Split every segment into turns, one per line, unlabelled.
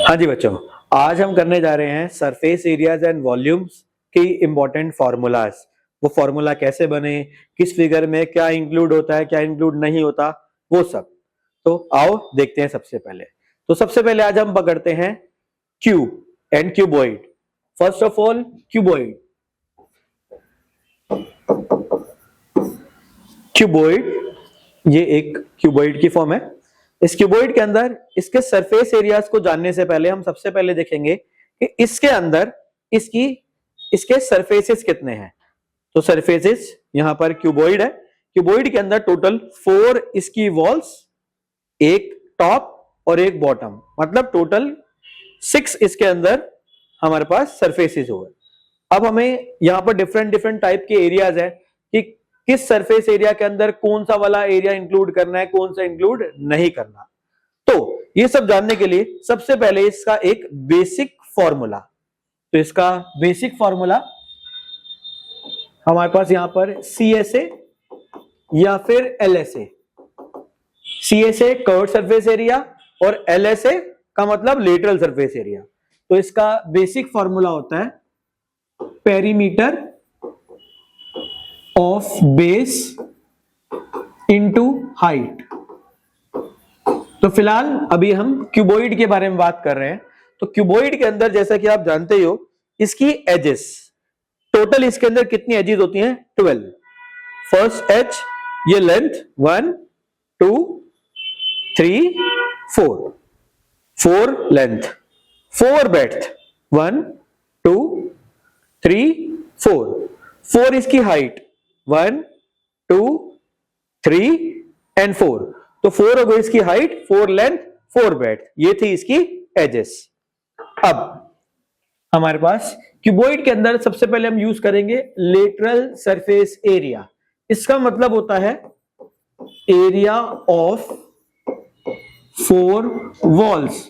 हाँ जी बच्चों, आज हम करने जा रहे हैं सरफेस एरियाज एंड वॉल्यूम्स की इंपॉर्टेंट फॉर्मूलाज। वो फॉर्मूला कैसे बने, किस फिगर में क्या इंक्लूड होता है, क्या इंक्लूड नहीं होता, वो सब। तो आओ देखते हैं। सबसे पहले आज हम पकड़ते हैं cube and cuboid. First of all cuboid. Cuboid ये एक क्यूबॉइड की फॉर्म है। इस क्यूबॉइड के अंदर इसके सरफेस एरियाज को जानने से पहले हम सबसे पहले देखेंगे कि इसके अंदर इसके सरफेसेस कितने हैं। तो सरफेसेस यहां पर क्यूबॉइड है। क्यूबॉइड के अंदर टोटल 4 इसकी वॉल्स, एक टॉप और एक बॉटम, मतलब टोटल 6 इसके अंदर हमारे पास सरफेसेस हुए। अब हमें यहां पर डिफरेंट टाइप के एरियाज है कि किस सरफेस एरिया के अंदर कौन सा वाला एरिया इंक्लूड करना है, कौन सा इंक्लूड नहीं करना। तो ये सब जानने के लिए सबसे पहले इसका एक बेसिक फॉर्मूला। तो इसका बेसिक फॉर्मूला हमारे पास यहां पर CSA या फिर LSA। CSA curved surface area और LSA का मतलब लेटरल सरफेस एरिया। तो इसका बेसिक फॉर्मूला होता है perimeter of base into height. तो फिलहाल अभी हम क्यूबॉइड के बारे में बात कर रहे हैं। तो क्यूबॉइड के अंदर जैसा कि आप जानते ही हो, इसकी एजेस टोटल इसके अंदर कितनी एजेस होती हैं? 12। फर्स्ट एज ये लेंथ 1 2 3 4, 4 लेंथ, 4 ब्रेड्थ, 1 2 3 4, 4 इसकी हाइट, 1 2 3 एंड 4। तो 4 हो गई इसकी हाइट, 4 लेंथ, 4 ब्रेड्थ। ये थी इसकी एजेस। अब हमारे पास क्यूबॉइड के अंदर सबसे पहले हम यूज करेंगे लेटरल सरफेस एरिया। इसका मतलब होता है एरिया ऑफ 4 वॉल्स।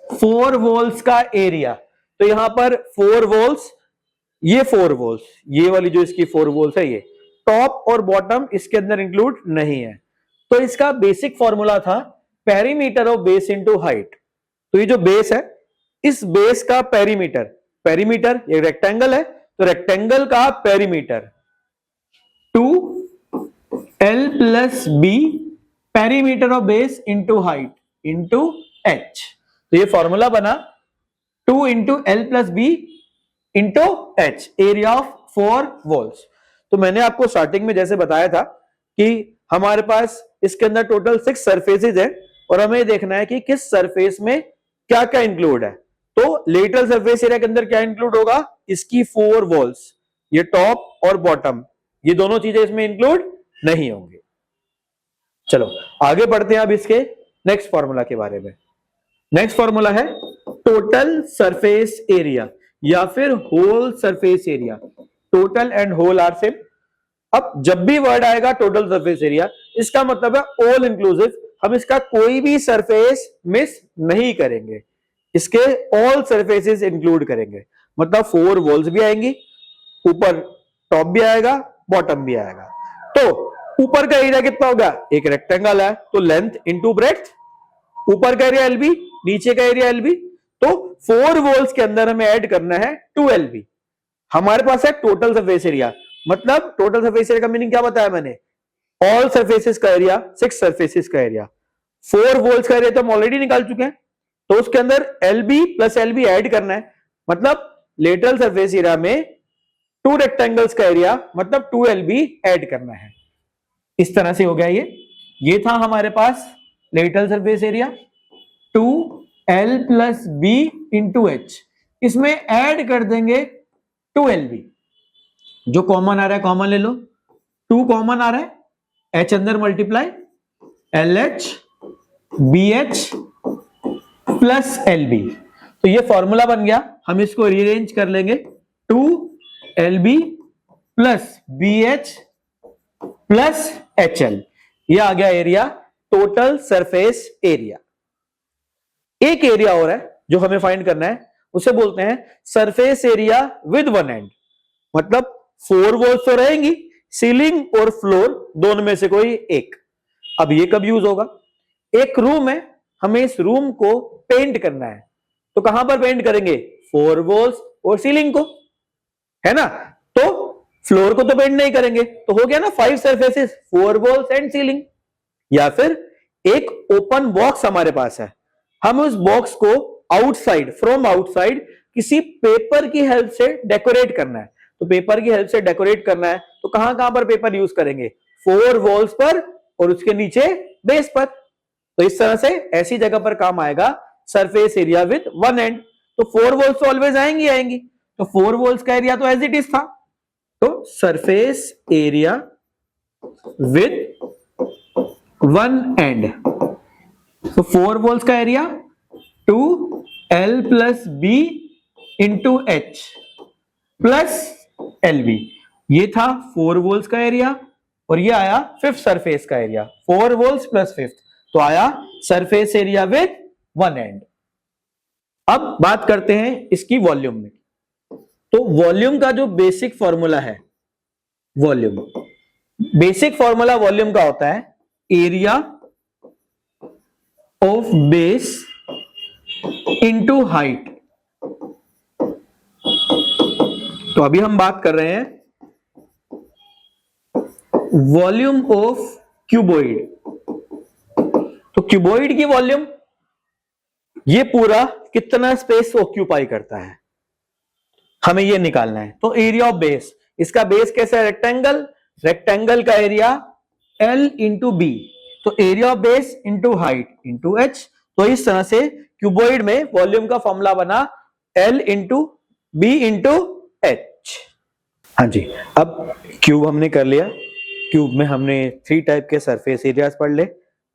4 वॉल्स का एरिया। तो यहां पर 4 वॉल्स, ये 4 वॉल्स, ये वाली जो इसकी 4 वॉल्स है, ये टॉप और बॉटम इसके अंदर इंक्लूड नहीं है। तो इसका बेसिक फॉर्मूला था perimeter of base into height. तो ये जो बेस है, इस बेस का पेरीमीटर, पेरीमीटर ये रेक्टेंगल है, तो रेक्टेंगल का perimeter 2l plus b perimeter of base into height into h। तो ये फॉर्मूला बना 2 into l plus b into h, area of 4 walls. तो मैंने आपको स्टार्टिंग में जैसे बताया था कि हमारे पास इसके अंदर टोटल 6 सरफेसेस है और हमें देखना है कि किस सरफेस में क्या क्या इंक्लूड है। तो लेटरल सरफेस एरिया के अंदर क्या इंक्लूड होगा? इसकी 4 वॉल्स, ये टॉप और बॉटम, ये दोनों चीजें इसमें इंक्लूड नहीं होंगी। चलो आगे बढ़ते हैं अब इसके नेक्स्ट फॉर्मूला के बारे में। नेक्स्ट फॉर्मूला है टोटल सरफेस एरिया या फिर whole surface area. Total and whole are same. अब जब भी वर्ड आएगा टोटल सरफेस एरिया, इसका मतलब है ऑल इंक्लूसिव। हम इसका कोई भी सरफेस मिस नहीं करेंगे, इसके ऑल सरफेसेस इंक्लूड करेंगे। मतलब 4 वॉल्स भी आएंगी, ऊपर टॉप भी आएगा, बॉटम भी आएगा। तो ऊपर का एरिया कितना होगा? एक रेक्टेंगल है, तो लेंथ इंटू ब्रेड्थ, ऊपर का एरिया LB, नीचे का एरिया LB। तो 4 वॉल्स के अंदर हमें ऐड करना है 2LB। हमारे पास है टोटल सरफेस एरिया। मतलब टोटल सरफेस एरिया का मीनिंग क्या बताया मैंने? ऑल सरफेसेस का एरिया, 6 सरफेसेस का एरिया। 4 वॉल्स का एरिया तो हम ऑलरेडी निकाल चुके हैं, तो उसके अंदर LB प्लस LB ऐड करना है। मतलब लेटरल सरफेस एरिया में 2 रेक्टेंगल्स का एरिया, मतलब 2LB ऐड करना है। इस तरह से हो गया ये था हमारे पास lateral surface area 2L plus B into H। इसमें ऐड कर देंगे 2LB। जो कॉमन आ रहा है कॉमन ले लो, 2 कॉमन आ रहा है, H अंदर multiply LH BH plus LB। तो ये फॉर्मूला बन गया। हम इसको रीअरेंज कर लेंगे, 2LB plus BH plus HL। ये आ गया एरिया, टोटल सरफेस एरिया। एक एरिया और है जो हमें फाइंड करना है, उसे बोलते हैं surface area with one and. मतलब 4 वॉल्स तो रहेंगी, सीलिंग और फ्लोर दोनों में से कोई एक। अब ये कब यूज होगा? एक रूम है, हमें इस रूम को पेंट करना है, तो कहां पर पेंट करेंगे? 4 वॉल्स और सीलिंग को, है ना। तो फ्लोर को तो पेंट नहीं करेंगे, तो हो गया ना 5 सरफेसेस, 4 वॉल्स एंड सीलिंग। या फिर एक ओपन बॉक्स हमारे पास है, हम उस बॉक्स को आउटसाइड, फ्रॉम आउटसाइड किसी पेपर की हेल्प से डेकोरेट करना है। तो पेपर की हेल्प से डेकोरेट करना है तो कहां कहां पर पेपर यूज करेंगे? 4 वॉल्स पर और उसके नीचे बेस पर। तो इस तरह से ऐसी जगह पर काम आएगा surface area with one end. तो 4 वॉल्स तो ऑलवेज आएंगी आएंगी, तो 4 वॉल्स का एरिया तो एज इट इज था। तो surface area with one end, तो 4 वॉल्स का area 2l plus b into h plus l b. ये था 4 वॉल्स का एरिया और ये आया फिफ्थ सरफेस का एरिया, 4 वॉल्स प्लस फिफ्थ, तो आया surface area with one end. अब बात करते हैं इसकी वॉल्यूम में। तो वॉल्यूम का जो बेसिक फॉर्मूला है, वॉल्यूम, बेसिक फॉर्मूला वॉल्यूम का होता है area of base into height. तो अभी हम बात कर रहे हैं वॉल्यूम ऑफ क्यूबॉइड। तो क्यूबॉइड की वॉल्यूम, ये पूरा कितना स्पेस ऑक्यूपाई करता है, हमें ये निकालना है। तो एरिया ऑफ बेस, इसका बेस कैसा है? रेक्टेंगल, रेक्टेंगल का एरिया L इंटू बी, तो area of base into height into h. तो इस तरह से क्यूबॉइड में वॉल्यूम का फॉर्मूला बना L into b into h. हाँ जी, अब क्यूब हमने कर लिया। क्यूब में हमने 3 टाइप के सरफेस एरियाज पढ़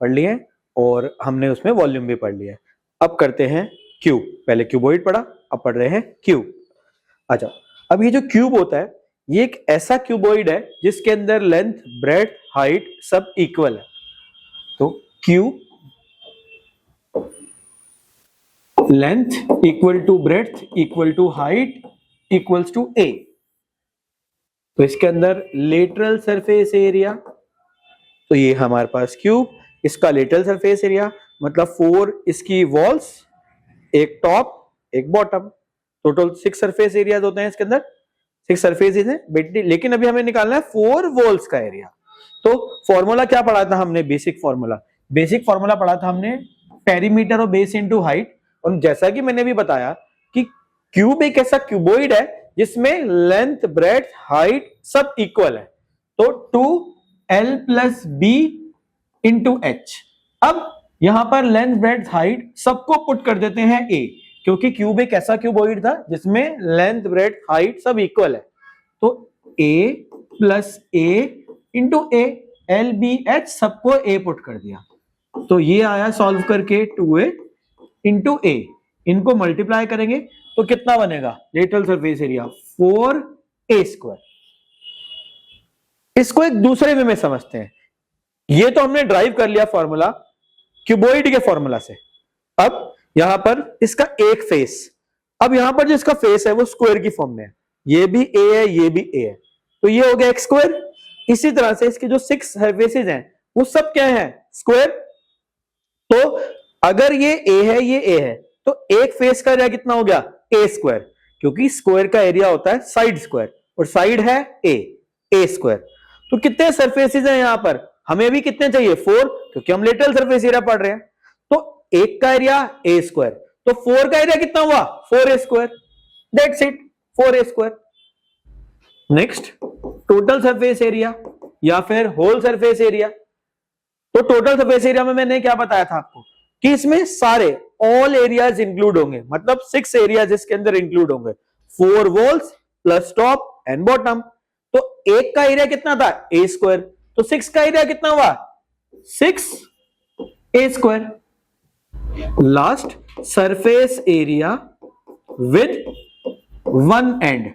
लिए और हमने उसमें वॉल्यूम भी पढ़ लिया। अब करते हैं क्यूब। पहले क्यूबॉइड पढ़ा, अब पढ़ रहे हैं क्यूब। अच्छा, अब ये जो क्यूब होता है, ये एक ऐसा क्यूबॉइड है जिसके अंदर लेंथ, ब्रेड्थ, हाइट सब इक्वल है। तो cube length equal to breadth equal to height equals to A. तो इसके अंदर लेटरल सरफेस एरिया, तो ये हमारे पास क्यूब, इसका लेटरल सरफेस एरिया मतलब 4 इसकी वॉल्स, एक टॉप एक बॉटम, टोटल 6 सरफेस एरियाज होते हैं इसके अंदर, 6 सरफेसेस हैं। लेकिन अभी हमें निकालना है 4 वॉल्स का एरिया। तो फॉर्मूला क्या पढ़ा था हमने? बेसिक फॉर्मूला पढ़ा था हमने perimeter of base into height. और जैसा कि मैंने भी बताया कि क्यूब एक ऐसा क्यूबॉइड है जिसमें लेंथ, ब्रेड्थ, हाइट सब इक्वल है। तो 2l plus b into H. अब यहां पर लेंथ, ब्रेड्थ, हाइट सबको पुट कर देते हैं a, क्योंकि क्यूब एक ऐसा क्यूबॉइड था जिसमें लेंथ, ब्रेड्थ, हाइट सब इक्वल है। तो a plus a into a, l b h सबको a पुट कर दिया। तो ये आया सॉल्व करके 2a इंटू a, इनको मल्टीप्लाई करेंगे तो कितना बनेगा? Lateral surface area 4a square. इसको एक दूसरे वे में समझते हैं। ये तो हमने ड्राइव कर लिया फॉर्मूला क्यूबॉइड के फॉर्मूला से। अब यहां पर इसका एक फेस, अब यहां पर जो इसका फेस है वो स्क्वायर की फॉर्म में है, ये भी a है ये भी a है, तो ये हो गया x स्क्वायर। इसी तरह से इसके जो 6 सरफेसेस हैं वो सब क्या है? स्क्वायर। तो अगर ये a है ये a है, तो एक फेस का एरिया कितना हो गया? a स्क्वायर, क्योंकि स्क्वायर का एरिया होता है साइड स्क्वायर और साइड है a स्क्वायर। तो कितने सरफेसेस हैं यहां पर? हमें भी कितने चाहिए? 4, क्योंकि हम लेटरल सरफेस एरिया पढ़ रहे हैं। तो एक का एरिया a स्क्वायर, तो 4 का एरिया कितना हुआ? 4a square. That's it, 4a square. Next, total surface area या फिर होल सरफेस एरिया। तो टोटल सरफेस एरिया में मैंने क्या बताया था आपको कि इसमें सारे ऑल एरियाज इंक्लूड होंगे, मतलब 6 एरियाज इसके अंदर इंक्लूड होंगे, 4 walls plus top and bottom. तो एक का एरिया कितना था? a स्क्वायर, तो 6 का एरिया कितना हुआ? 6a square. Last, surface area with one and.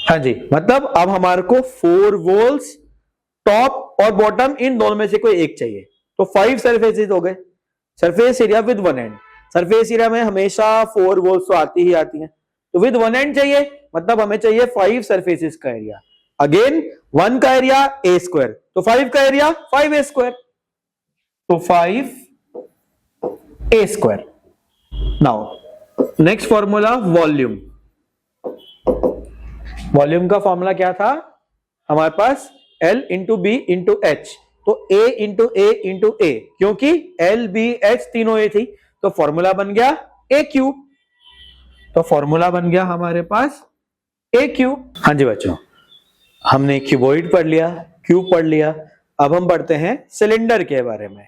हाँ जी, मतलब अब हमारे को 4 वॉल्स, टॉप और बॉटम, इन दोनों में से कोई एक चाहिए। तो 5 सरफेसेस हो गए। Surface area with one and, surface area में हमेशा 4 वॉल्स तो आती ही आती हैं, तो विद वन एंड चाहिए, मतलब हमें चाहिए 5 सरफेसेस का एरिया। अगेन 1 का एरिया a स्क्वायर, तो 5 का एरिया 5a स्क्वायर, तो 5a square. Now next formula volume. Volume का फॉर्मूला क्या था हमारे पास? L into b into h. तो A into a into a, क्योंकि L B H तीनों ए थी, तो फॉर्मूला बन गया A क्यूब। तो फॉर्मूला बन गया हमारे पास A क्यूब। हाँ जी बच्चों, हमने क्यूबॉइड पढ़ लिया, क्यूब पढ़ लिया। अब हम पढ़ते हैं सिलेंडर के बारे में।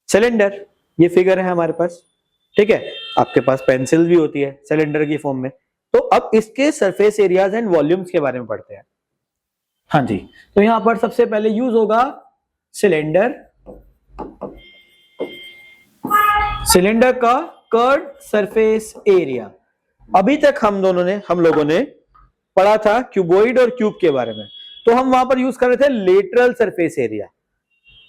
सिलेंडर, ये फिगर है हमारे पास, ठीक है। आपके पास पेंसिल भी होती है सिलेंडर की फॉर्म में। तो अब इसके सरफेस एरियाज एंड वॉल्यूम्स के बारे में पढ़ते हैं। हाँ जी, तो यहां पर सबसे पहले यूज होगा सिलेंडर। सिलेंडर का कर्व सरफेस एरिया। अभी तक हम लोगों ने पढ़ा था क्यूबॉइड और क्यूब के बारे में, तो हम वहां पर यूज कर रहे थे लेटरल सरफेस एरिया।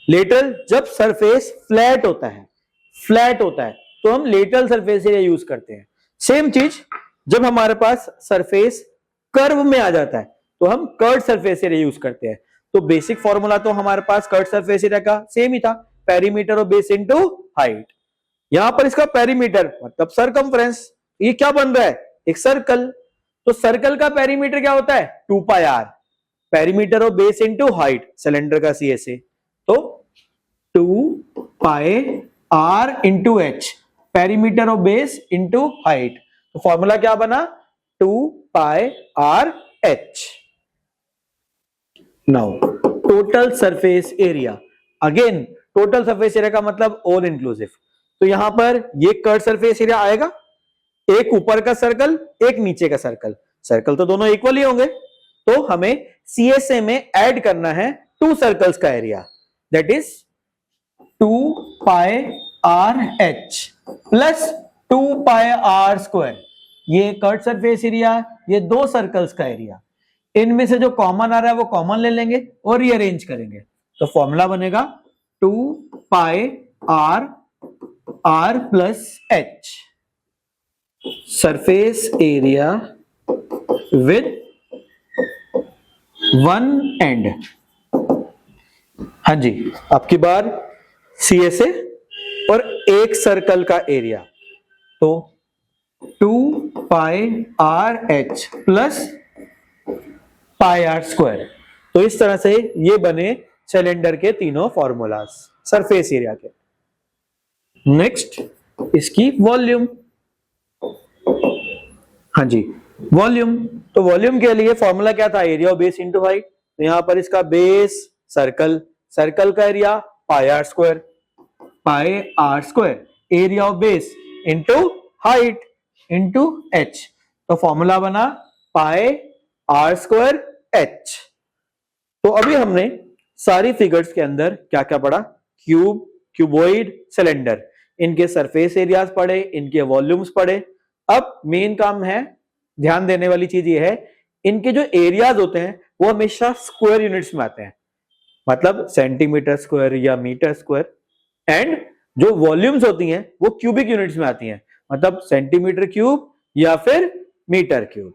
लेटरल, जब सरफेस फ्लैट होता है तो हम लेटरल सरफेस एरिया यूज करते हैं। सेम चीज जब हमारे पास सरफेस कर्व में आ जाता है तो हम कर्व सरफेस एरिया यूज करते हैं। तो बेसिक फॉर्मूला तो हमारे पास कर्व सरफेस एरिया का सेम ही था, perimeter of base into height. यहां पर इसका पेरीमीटर मतलब सरकमफ्रेंस, ये क्या बन रहा है? एक सर्कल। तो सर्कल का पेरीमीटर क्या होता है? 2 pi R, perimeter of base into height, cylinder का CSA। तो 2 pi R into H, perimeter of base into height. तो फॉर्मूला क्या बना? 2 pi are H. Now total surface area. Again total surface area का मतलब ऑल इंक्लूसिव। तो यहां पर ये कर्व सरफेस एरिया आएगा, एक ऊपर का सर्कल, एक नीचे का सर्कल। सर्कल तो दोनों इक्वल ही होंगे, तो हमें CSA में ऐड करना है 2 सर्कल्स का area, that is 2 pi R H plus 2 pi are square. ये कर्व सरफेस एरिया, ये 2 सर्कल्स का एरिया। इनमें से जो कॉमन आ रहा है वो कॉमन ले लेंगे और रीअरेंज करेंगे। तो फॉर्मूला बनेगा 2 pi R plus H, surface area with 1 end. हाँ जी, आपकी बार CSA और एक सर्कल का एरिया। तो 2 pi R H plus pi are square. तो इस तरह से ये बने सिलेंडर के तीनों फॉर्मूलाज सरफेस एरिया के। नेक्स्ट इसकी वॉल्यूम। हाँ जी, वॉल्यूम। तो वॉल्यूम के लिए फॉर्मूला क्या था? Area of base into height. तो यहां पर इसका बेस सर्कल, सर्कल का area pi are square, pi are square, area of base into height into h. तो फॉर्मूला बना पाई आर स्क्वायर एच। तो अभी हमने सारी फिगर्स के अंदर क्या क्या पढ़ा? क्यूब, क्यूबॉइड, सिलेंडर, इनके सरफेस एरियाज पढ़े, इनके वॉल्यूम्स पढ़े। अब मेन काम है, ध्यान देने वाली चीज ये है, इनके जो एरियाज होते हैं वो हमेशा स्क्वायर यूनिट्स में आते हैं, मतलब सेंटीमीटर स्क्वायर या मीटर स्क्वायर। एंड जो वॉल्यूम्स होती हैं वो क्यूबिक यूनिट्स में आती हैं, मतलब सेंटीमीटर क्यूब या फिर मीटर क्यूब।